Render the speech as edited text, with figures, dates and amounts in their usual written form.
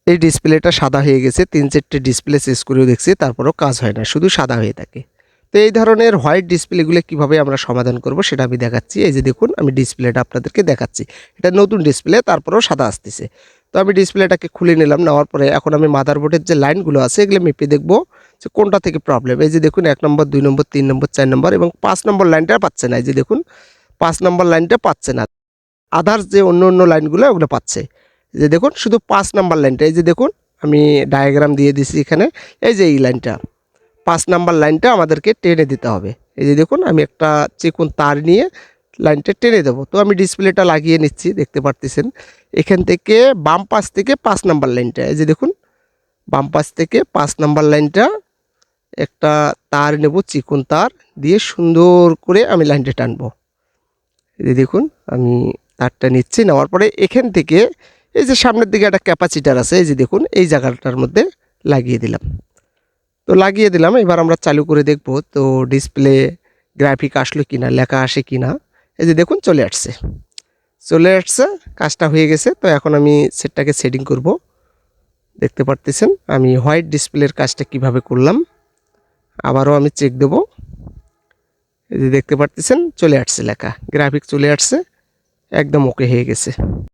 এই ডিসপ্লেটা সাদা হয়ে গেছে, 3-4টে ডিসপ্লে চেঞ্জ করেও দেখছি, তারপরেও কাজ হয় না, শুধু সাদা হয়ে থাকে। তো এই ধরনের হোয়াইট ডিসপ্লেগুলো কিভাবে আমরা সমাধান করব সেটা আমি দেখাচ্ছি। এই যে দেখুন, আমি ডিসপ্লেটা আপনাদেরকে দেখাচ্ছি। এটা নতুন ডিসপ্লে, তারপরেও সাদা আসতেছে। তো আমি ডিসপ্লেটাকে খুলে নিলাম, নেওয়ার পরে এখন আমি মাদারবোর্ডের যে লাইনগুলো আছে এগুলো মেপে দেখব যে কোনটা থেকে প্রবলেম। এই যে দেখুন 1 নম্বর, 2 নম্বর, 3 নম্বর, 4 নম্বর এবং 5 নম্বর লাইনটা পাচ্ছে না। এই যে দেখুন 5 নম্বর লাইনটা পাচ্ছে না, আদার্স যে অন্য লাইনগুলো ওগুলো পাচ্ছে। এই যে দেখুন শুধু 5 নাম্বার লাইনটা, এই যে দেখুন আমি ডায়াগ্রাম দিয়ে দিছি এখানে। এই যে এই লাইনটা 5 নাম্বার লাইনটা আমাদেরকে টেনে দিতে হবে। এই যে দেখুন আমি একটা চিকন তার নিয়ে লাইনটা টেনে দেবো। তো আমি ডিসপ্লেটা লাগিয়ে নিচ্ছি, দেখতে পারতেছেন। এখান থেকে বাম পাশ থেকে 5 নাম্বার লাইনটা, এই যে দেখুন বাম পাশ থেকে 5 নাম্বার লাইনটা একটা তার নেব, চিকন তার দিয়ে সুন্দর করে আমি লাইনটা টানবো। এই যে দেখুন আমি তারটা নিচ্ছি, নেওয়ার পরে এখান থেকে এই যে সামনের দিকে একটা ক্যাপাসিটার আছে, এই যে দেখুন এই জায়গাটার মধ্যে লাগিয়ে দিলাম। তো লাগিয়ে দিলাম, এবার আমরা চালু করে দেখব তো ডিসপ্লে গ্রাফিক আসলো কিনা, লেখা আসে কিনা। এই যে দেখুন চলে আসছে, কাজটা হয়ে গেছে। তো এখন আমি সেটটাকে সেটিং করব। দেখতে পারতেছেন আমি হোয়াইট ডিসপ্লের কাজটা কিভাবে করলাম। আবারও আমি চেক দেব। এই যে দেখতে পারতেছেন চলে আসছে, লেখা গ্রাফিক চলে আসছে, একদম ওকে হয়ে গেছে।